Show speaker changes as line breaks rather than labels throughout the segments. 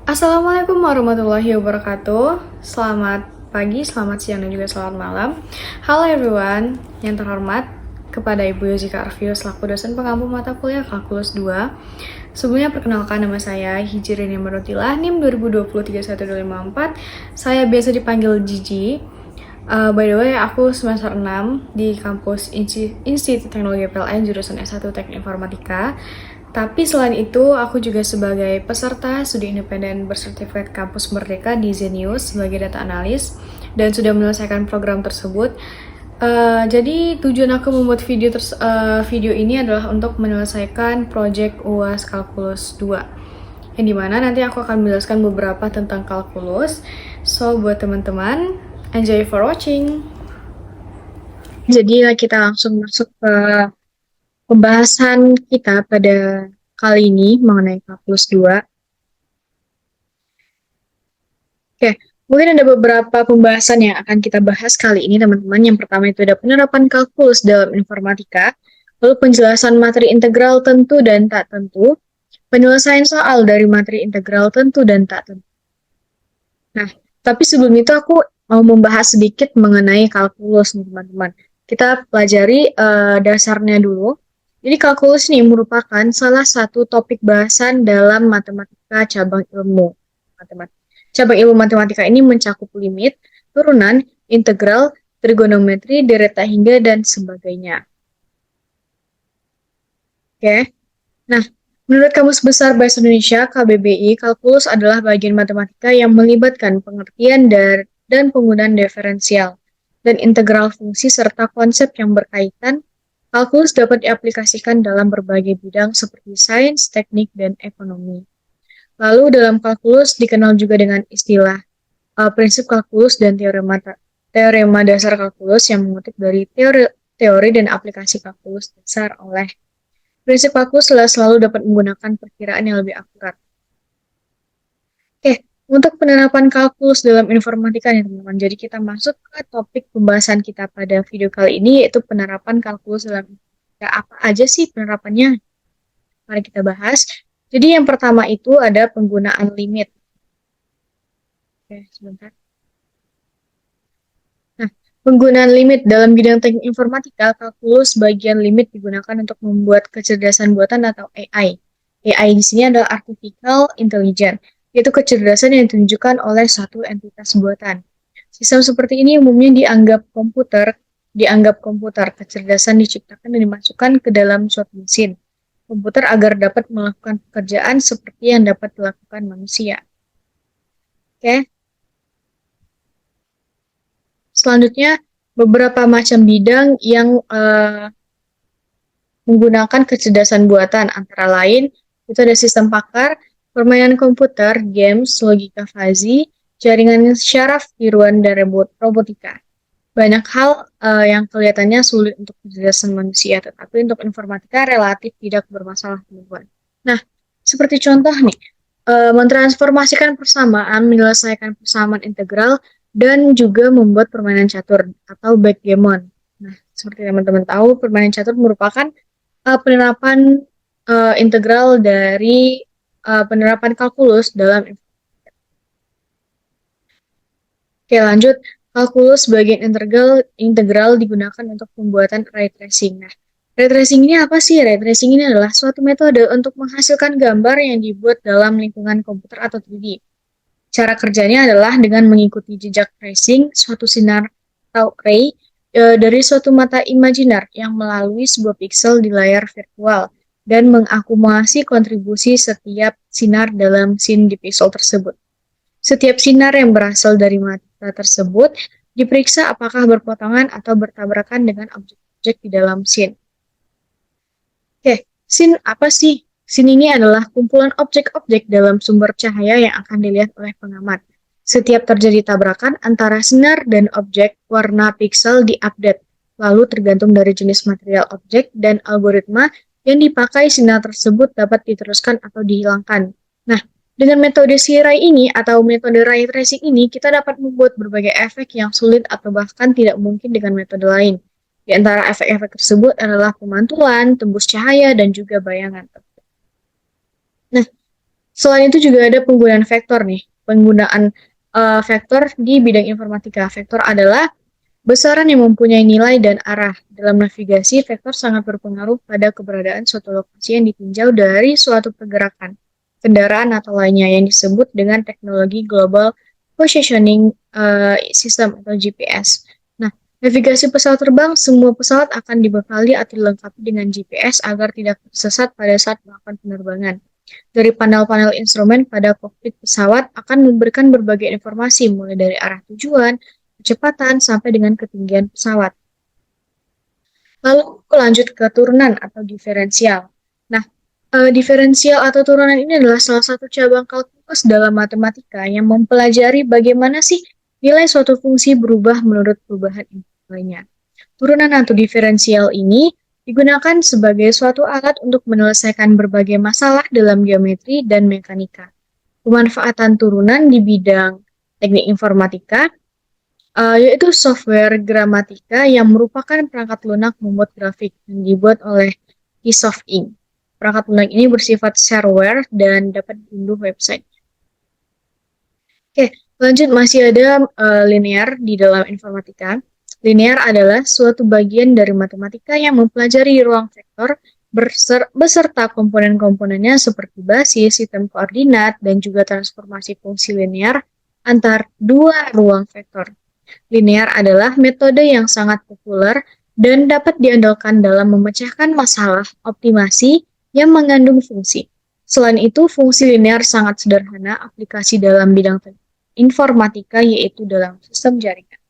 Assalamualaikum warahmatullahi wabarakatuh. Selamat pagi, selamat siang, dan juga selamat malam. Halo everyone, yang terhormat kepada Ibu Yozika Arvio selaku dosen pengampu mata kuliah Kalkulus 2. Sebelumnya perkenalkan nama saya Hijrin Marotilah, NIM 2020-31254. Saya biasa dipanggil Gigi. By the way, aku semester 6 di kampus Institut Teknologi PLN jurusan S1 Teknik Informatika. Tapi selain itu, aku juga sebagai peserta studi independen bersertifikat Kampus Merdeka di Zenius sebagai data analis dan sudah menyelesaikan program tersebut. Jadi tujuan aku membuat video ini adalah untuk menyelesaikan project UAS Kalkulus 2. Yang dimana nanti aku akan menjelaskan beberapa tentang kalkulus. So, buat teman-teman, enjoy for watching. Jadi kita langsung masuk ke pembahasan kita pada kali ini mengenai kalkulus 2. Oke, mungkin ada beberapa pembahasan yang akan kita bahas kali ini, teman-teman. Yang pertama itu ada penerapan kalkulus dalam informatika, lalu penjelasan materi integral tentu dan tak tentu, penyelesaian soal dari materi integral tentu dan tak tentu. Nah, tapi sebelum itu aku mau membahas sedikit mengenai kalkulus, teman-teman. Kita pelajari dasarnya dulu. Jadi kalkulus ini merupakan salah satu topik bahasan dalam matematika cabang ilmu matematika. Cabang ilmu matematika ini mencakup limit, turunan, integral, trigonometri, dereta hingga dan sebagainya. Oke. Nah, menurut Kamus Besar Bahasa Indonesia (KBBI), kalkulus adalah bagian matematika yang melibatkan pengertian dan penggunaan diferensial dan integral fungsi serta konsep yang berkaitan. Kalkulus dapat diaplikasikan dalam berbagai bidang seperti sains, teknik, dan ekonomi. Lalu dalam kalkulus dikenal juga dengan istilah prinsip kalkulus dan teorema dasar kalkulus yang mengutip dari teori dan aplikasi kalkulus dasar oleh prinsip kalkulus selalu dapat menggunakan perkiraan yang lebih akurat. Oke, untuk penerapan kalkulus dalam informatika nih teman-teman. Jadi kita masuk ke topik pembahasan kita pada video kali ini, yaitu penerapan kalkulus dalam informatika. Apa aja sih penerapannya? Mari kita bahas. Jadi yang pertama itu ada penggunaan limit. Oke, sebentar. Nah, penggunaan limit dalam bidang teknik informatika, kalkulus bagian limit digunakan untuk membuat kecerdasan buatan atau AI. AI di sini adalah Artificial Intelligence, yaitu kecerdasan yang ditunjukkan oleh suatu entitas buatan. Sistem seperti ini umumnya dianggap komputer. Kecerdasan diciptakan dan dimasukkan ke dalam suatu mesin komputer agar dapat melakukan pekerjaan seperti yang dapat dilakukan manusia. Oke. Selanjutnya, beberapa macam bidang yang menggunakan kecerdasan buatan, antara lain itu ada sistem pakar, permainan komputer, games, logika fuzzy, jaringan syaraf, tiruan, dan robotika. Banyak hal yang kelihatannya sulit untuk kecerdasan manusia, tetapi untuk informatika relatif tidak bermasalah, teman-teman. Nah, seperti contoh nih, mentransformasikan persamaan, menyelesaikan persamaan integral, dan juga membuat permainan catur atau backgammon. Nah, seperti teman-teman tahu, permainan catur merupakan penerapan integral dari penerapan kalkulus dalam informatika. Oke, lanjut. Kalkulus bagian integral digunakan untuk pembuatan ray tracing. Nah, ray tracing ini apa sih? Ray tracing ini adalah suatu metode untuk menghasilkan gambar yang dibuat dalam lingkungan komputer atau 3D. Cara kerjanya adalah dengan mengikuti jejak tracing suatu sinar atau ray dari suatu mata imajiner yang melalui sebuah pixel di layar virtual dan mengakumulasi kontribusi setiap sinar dalam scene di pixel tersebut. Setiap sinar yang berasal dari mata tersebut diperiksa apakah berpotongan atau bertabrakan dengan objek-objek di dalam scene. Oke, scene apa sih? Scene ini adalah kumpulan objek-objek dalam sumber cahaya yang akan dilihat oleh pengamat. Setiap terjadi tabrakan antara sinar dan objek, warna pixel diupdate, lalu tergantung dari jenis material objek dan algoritma yang dipakai, sinar tersebut dapat diteruskan atau dihilangkan. Nah, dengan metode ray ini atau metode ray tracing ini, kita dapat membuat berbagai efek yang sulit atau bahkan tidak mungkin dengan metode lain. Di antara efek-efek tersebut adalah pemantulan, tembus cahaya, dan juga bayangan. Nah, Selain itu juga ada penggunaan vektor nih. Penggunaan vektor di bidang informatika. Vektor adalah besaran yang mempunyai nilai dan arah. Dalam navigasi, vektor sangat berpengaruh pada keberadaan suatu lokasi yang ditinjau dari suatu pergerakan, kendaraan atau lainnya yang disebut dengan teknologi Global Positioning System atau GPS. Nah, navigasi pesawat terbang, semua pesawat akan dibekali atau dilengkapi dengan GPS agar tidak tersesat pada saat melakukan penerbangan. Dari panel-panel instrumen pada kokpit pesawat akan memberikan berbagai informasi, mulai dari arah tujuan, kecepatan, sampai dengan ketinggian pesawat. Lalu lanjut ke turunan atau diferensial. Nah, diferensial atau turunan ini adalah salah satu cabang kalkulus dalam matematika yang mempelajari bagaimana sih nilai suatu fungsi berubah menurut perubahan intervalnya. Turunan atau diferensial ini digunakan sebagai suatu alat untuk menyelesaikan berbagai masalah dalam geometri dan mekanika. Pemanfaatan turunan di bidang teknik informatika yaitu software gramatika yang merupakan perangkat lunak membuat grafik yang dibuat oleh Keysoft Inc. Perangkat lunak ini bersifat shareware dan dapat diunduh website. Oke, lanjut masih ada linear di dalam informatika. Linear adalah suatu bagian dari matematika yang mempelajari ruang vektor beserta komponen-komponennya seperti basis, sistem koordinat, dan juga transformasi fungsi linear antar dua ruang vektor. Linear adalah metode yang sangat populer dan dapat diandalkan dalam memecahkan masalah optimasi yang mengandung fungsi. Selain itu, fungsi linear sangat sederhana aplikasi dalam bidang informatika, yaitu dalam sistem jaringan.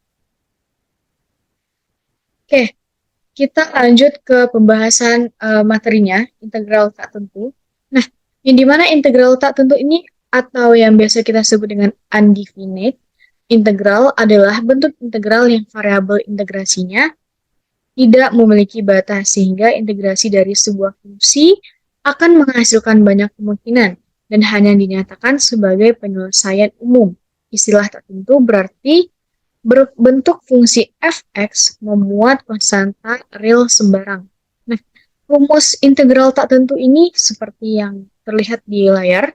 Oke, kita lanjut ke pembahasan materinya, integral tak tentu. Nah, yang dimana integral tak tentu ini atau yang biasa kita sebut dengan undefinite, integral adalah bentuk integral yang variabel integrasinya tidak memiliki batas, sehingga integrasi dari sebuah fungsi akan menghasilkan banyak kemungkinan dan hanya dinyatakan sebagai penyelesaian umum. Istilah tertentu berarti berbentuk fungsi f(x) memuat konstanta real sembarang. Nah, rumus integral tak tentu ini seperti yang terlihat di layar.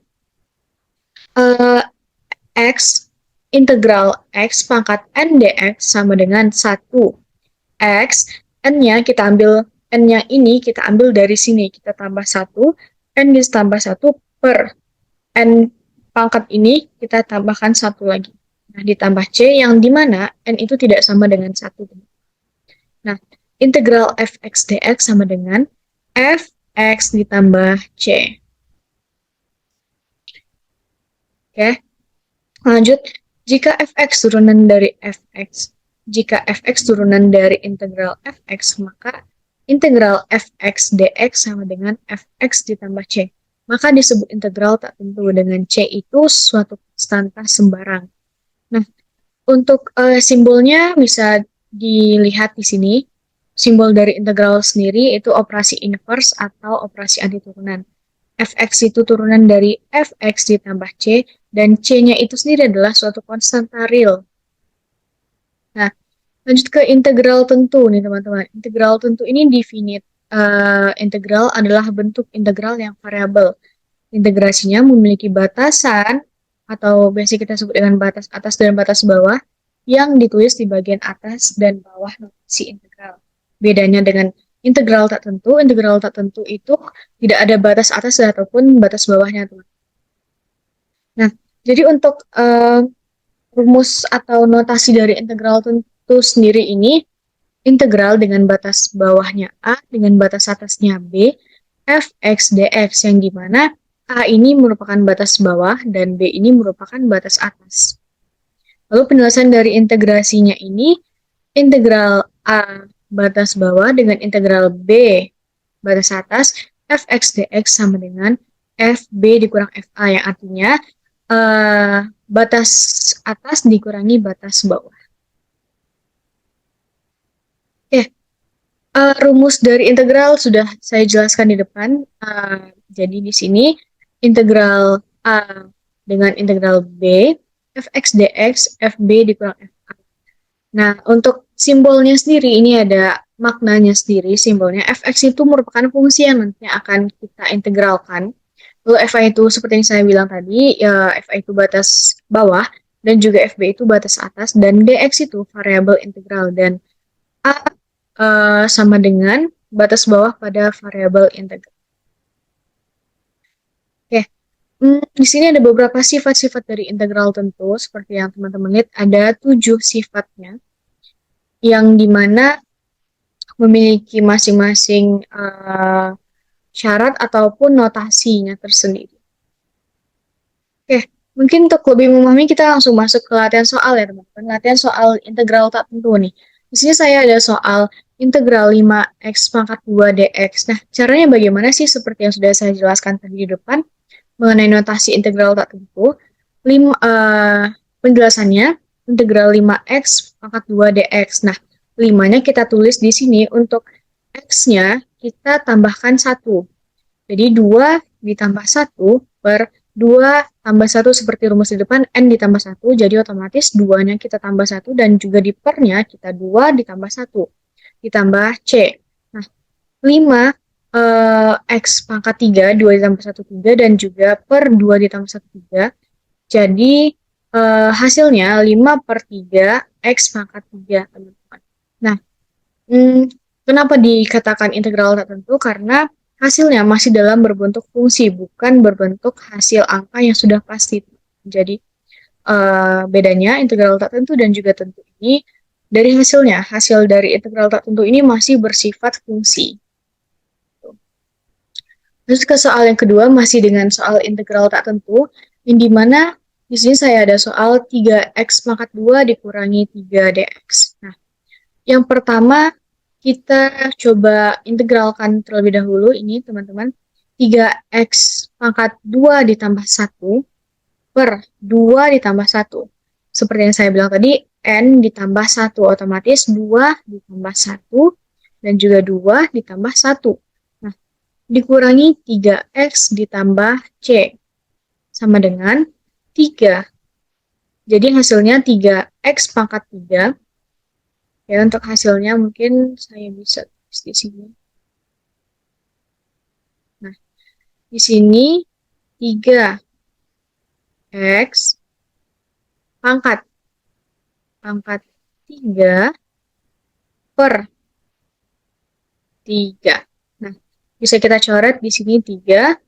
X integral x pangkat n dx sama dengan 1. X, n-nya kita ambil, n-nya ini kita ambil dari sini, kita tambah 1, n ditambah 1 per n pangkat ini kita tambahkan 1 lagi. Nah, ditambah c yang dimana n itu tidak sama dengan 1. Nah, integral fx dx sama dengan fx ditambah c. Oke, lanjut. Jika fx turunan dari fx, jika fx turunan dari integral fx, maka integral fx dx sama dengan fx ditambah c. Maka disebut integral tak tentu, dengan c itu suatu konstanta sembarang. Nah, untuk simbolnya bisa dilihat di sini. Simbol dari integral sendiri itu operasi inverse atau operasi antiturunan. Fx itu turunan dari fx ditambah c, dan c-nya itu sendiri adalah suatu konstanta real. Nah, lanjut ke integral tentu nih teman-teman. Integral tentu ini definite. Integral adalah bentuk integral yang variabel. Integrasinya memiliki batasan, atau biasa kita sebut dengan batas atas dan batas bawah, yang ditulis di bagian atas dan bawah notasi integral. Bedanya dengan integral tak tentu itu tidak ada batas atas ataupun batas bawahnya, teman. Nah, jadi untuk rumus atau notasi dari integral tentu sendiri ini, integral dengan batas bawahnya A, dengan batas atasnya B, fx dx, yang dimana A ini merupakan batas bawah dan B ini merupakan batas atas. Lalu penjelasan dari integrasinya ini, integral A batas bawah dengan integral B batas atas, fx dx sama dengan fb dikurang fa, yang artinya batas atas dikurangi batas bawah. Oke, rumus dari integral sudah saya jelaskan di depan. Jadi di sini integral A dengan integral B, fx dx, fb dikurang fa. Nah, untuk simbolnya sendiri, ini ada maknanya sendiri. Simbolnya fx itu merupakan fungsi yang nantinya akan kita integralkan. Lalu FA itu seperti yang saya bilang tadi, ya FA itu batas bawah, dan juga FB itu batas atas, dan DX itu variabel integral, dan A sama dengan batas bawah pada variabel integral. Oke, di sini ada beberapa sifat-sifat dari integral tentu, seperti yang teman-teman lihat, ada 7 sifatnya, yang dimana memiliki masing-masing syarat ataupun notasinya tersendiri. Oke, mungkin untuk lebih memahami kita langsung masuk ke latihan soal ya teman-teman. Latihan soal integral tak tentu nih. Di sini saya ada soal integral 5x pangkat 2 dx. Nah, caranya bagaimana sih seperti yang sudah saya jelaskan tadi di depan mengenai notasi integral tak tentu. Penjelasannya, integral 5x pangkat 2 dx. Nah, 5-nya kita tulis di sini, untuk x-nya kita tambahkan 1. Jadi 2 ditambah 1 per 2 tambah 1 seperti rumus di depan, N ditambah 1, jadi otomatis 2-nya kita tambah 1, dan juga di pernya kita 2 ditambah 1, ditambah C. Nah, 5 X pangkat 3, 2 ditambah 1, 3, dan juga per 2 ditambah 1, 3. Jadi, hasilnya 5 per 3 X pangkat 3, teman-teman. Nah, kenapa dikatakan integral tak tentu? Karena hasilnya masih dalam berbentuk fungsi, bukan berbentuk hasil angka yang sudah pasti. Jadi, bedanya integral tak tentu dan juga tentu ini, dari hasilnya, hasil dari integral tak tentu ini masih bersifat fungsi. Terus ke soal yang kedua, masih dengan soal integral tak tentu, yang dimana di sini saya ada soal 3x pangkat 2 dikurangi 3dx. Nah, yang pertama, kita coba integralkan terlebih dahulu ini, teman-teman. 3x pangkat 2 ditambah 1 per 2 ditambah 1. Seperti yang saya bilang tadi, n ditambah 1. Otomatis 2 ditambah 1, dan juga 2 ditambah 1. Nah, dikurangi 3x ditambah c. Sama dengan 3. Jadi hasilnya 3x pangkat 3. Ya, untuk hasilnya mungkin saya bisa tulis di sini. Nah, di sini 3x pangkat 3 per 3. Nah, bisa kita coret di sini 3,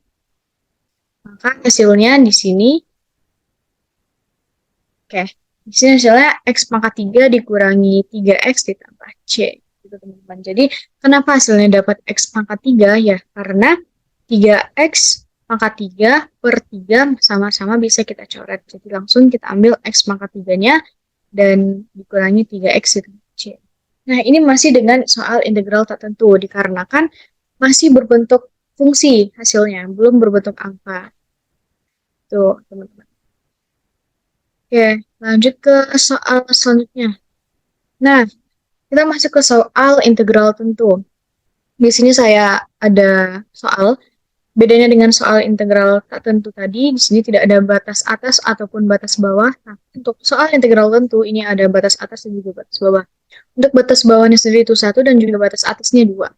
maka hasilnya di sini, oke, di sini hasilnya x pangkat 3 dikurangi 3x ditambah c. Gitu, teman-teman. Jadi, kenapa hasilnya dapat x pangkat 3? Ya, karena 3x pangkat 3 per 3 sama-sama bisa kita coret. Jadi, langsung kita ambil x pangkat 3-nya dan dikurangi 3x ditambah c. Nah, ini masih dengan soal integral tak tentu, dikarenakan masih berbentuk fungsi hasilnya, belum berbentuk angka. Tuh, teman-teman. Oke, lanjut ke soal selanjutnya. Nah, kita masuk ke soal integral tentu. Di sini saya ada soal, bedanya dengan soal integral tak tentu tadi, di sini tidak ada batas atas ataupun batas bawah. Nah, untuk soal integral tentu, ini ada batas atas dan juga batas bawah. Untuk batas bawahnya sendiri itu 1 dan juga batas atasnya 2.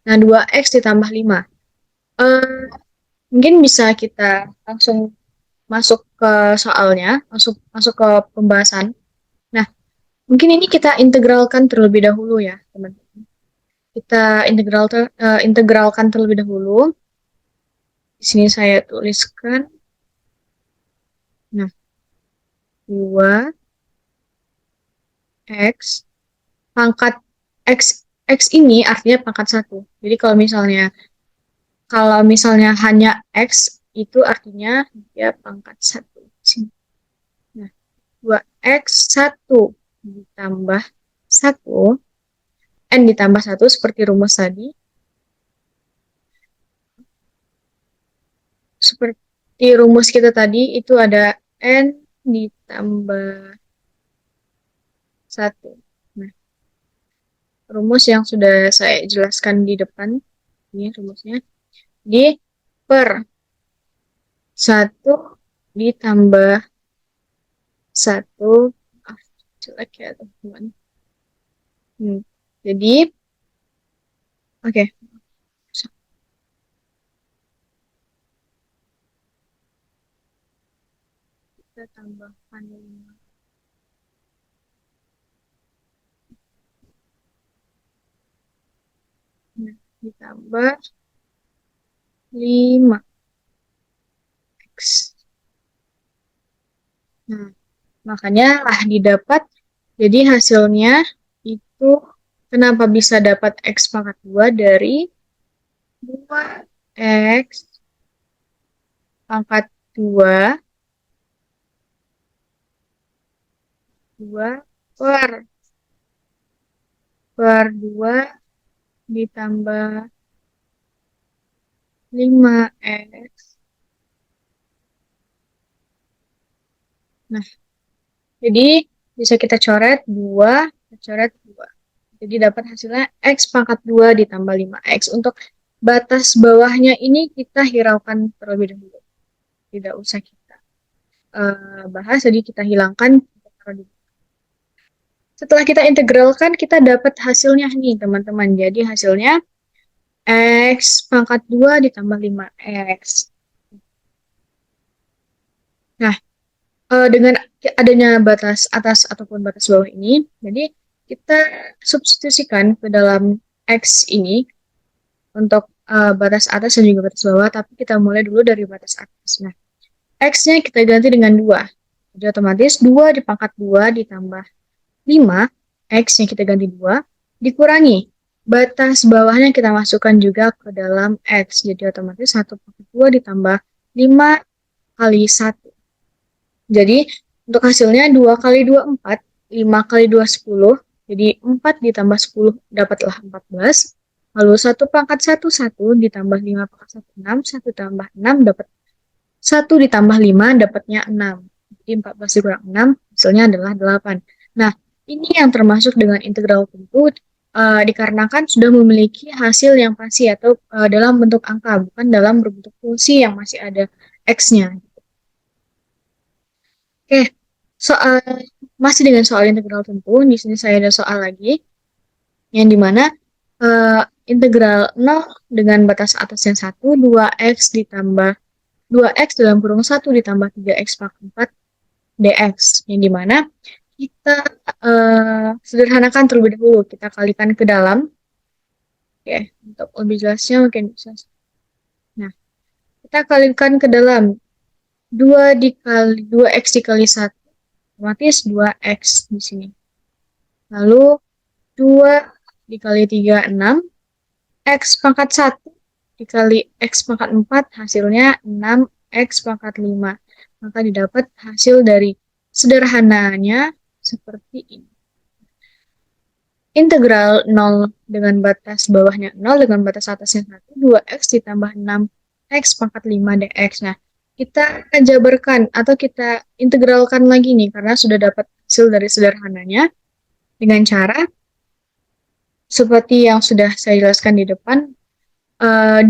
Nah, 2x ditambah 5. Mungkin bisa kita langsung masuk ke soalnya, masuk ke pembahasan. Nah, mungkin ini kita integralkan terlebih dahulu ya, teman-teman. Kita integralkan terlebih dahulu. Di sini saya tuliskan. Nah, 2x pangkat x ini artinya pangkat 1. Jadi kalau misalnya hanya x itu artinya dia pangkat 1. Nah, 2x 1 ditambah 1, n ditambah 1 seperti rumus tadi. Seperti rumus kita tadi, itu ada n ditambah 1. Nah, rumus yang sudah saya jelaskan di depan, ini rumusnya. Di per 1 ditambah 1, jelek ya teman-teman. Jadi, oke. kita tambahkan 5. Nah, ditambah 5x. Nah, makanya lah didapat. Jadi hasilnya itu kenapa bisa dapat X pangkat 2 dari 2X pangkat 2 per 2 ditambah 5X. Nah, jadi bisa kita coret 2, kita coret 2. Jadi dapat hasilnya X pangkat 2 ditambah 5X. Untuk batas bawahnya ini kita hiraukan terlebih dahulu. Tidak usah kita bahas, jadi kita hilangkan. Setelah kita integralkan, kita dapat hasilnya nih, teman-teman. Jadi hasilnya X pangkat 2 ditambah 5X. Nah, dengan adanya batas atas ataupun batas bawah ini, jadi kita substitusikan ke dalam X ini untuk batas atas dan juga batas bawah, tapi kita mulai dulu dari batas atas. Nah, X-nya kita ganti dengan 2. Jadi otomatis 2 dipangkat 2 ditambah 5, X-nya kita ganti 2, dikurangi. Batas bawahnya kita masukkan juga ke dalam X. Jadi otomatis 1 pangkat 2 ditambah 5 kali 1. Jadi untuk hasilnya 2 kali 2, 4. 5 kali 2, 10. Jadi 4 ditambah 10 dapatlah 14. Lalu 1 pangkat 1, 1 ditambah 5 pangkat 1, 6. 1 tambah 6 dapat 1 ditambah 5 dapatnya 6. Jadi 14 dikurang 6 hasilnya adalah 8. Nah, ini yang termasuk dengan integral tentu dikarenakan sudah memiliki hasil yang pasti atau dalam bentuk angka, bukan dalam bentuk fungsi yang masih ada X-nya. Oke, soal masih dengan soal integral tentu, di sini saya ada soal lagi, yang dimana integral 0 dengan batas atas yang 1, 2x ditambah 2x dalam kurung 1 ditambah 3x pangkat 4 dx, yang dimana kita sederhanakan terlebih dahulu, kita kalikan ke dalam. Oke, untuk lebih jelasnya mungkin bisa. Nah, kita kalikan ke dalam 2x dikali 1, otomatis 2x di sini. Lalu 2 dikali 3, 6. X pangkat 1 dikali X pangkat 4, hasilnya 6X pangkat 5. Maka didapat hasil dari sederhananya seperti ini. Integral 0 dengan batas bawahnya 0 dengan batas atasnya 1, 2x ditambah 6x pangkat 5 dx. Nah, kita jabarkan atau kita integralkan lagi nih, karena sudah dapat hasil dari sederhananya dengan cara seperti yang sudah saya jelaskan di depan. 2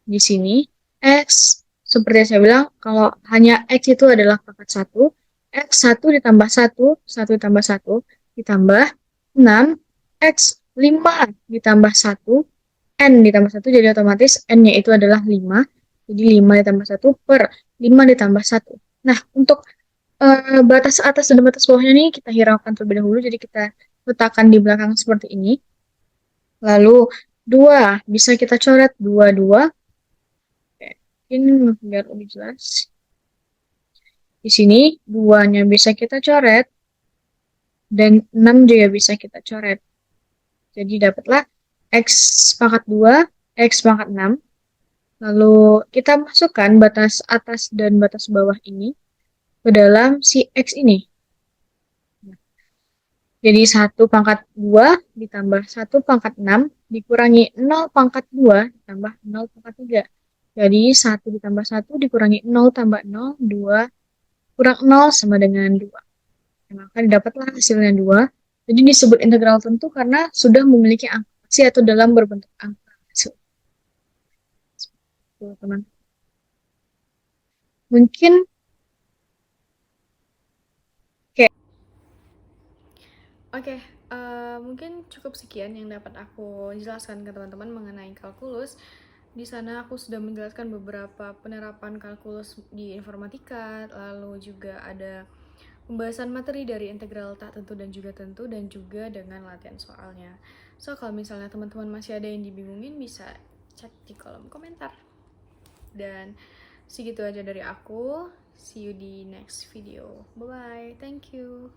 di sini, X, seperti yang saya bilang, kalau hanya X itu adalah pangkat 1, X 1 ditambah 1, 1 ditambah 1, ditambah 6, X 5 ditambah 1, N ditambah 1, jadi otomatis N-nya itu adalah 5, jadi 5 ditambah 1 per 5 ditambah 1. Nah, untuk batas atas dan batas bawahnya ini kita hiraukan terlebih dahulu, jadi kita letakkan di belakang seperti ini. Lalu 2 bisa kita coret 2, 2. Ini biar lebih jelas. Di sini 2-nya bisa kita coret dan 6 juga bisa kita coret. Jadi dapatlah X pangkat 2, X pangkat 6. Lalu kita masukkan batas atas dan batas bawah ini ke dalam si X ini. Jadi 1 pangkat 2 ditambah 1 pangkat 6 dikurangi 0 pangkat 2 ditambah 0 pangkat 3. Jadi 1 ditambah 1 dikurangi 0 tambah 0, 2 kurang 0 sama dengan 2. Maka didapatlah hasilnya 2. Jadi disebut integral tentu karena sudah memiliki angka pasti atau dalam berbentuk angka. Teman. Mungkin kayak
Oke, mungkin cukup sekian yang dapat aku jelaskan ke teman-teman mengenai kalkulus.
Di sana aku sudah menjelaskan beberapa penerapan kalkulus di informatika, lalu juga ada pembahasan materi dari integral tak tentu dan juga tentu, dan juga dengan latihan soalnya. So, kalau misalnya teman-teman masih ada yang dibingungin, bisa cek di kolom komentar. Dan segitu aja dari aku. See you di next video. Bye-bye. Thank you.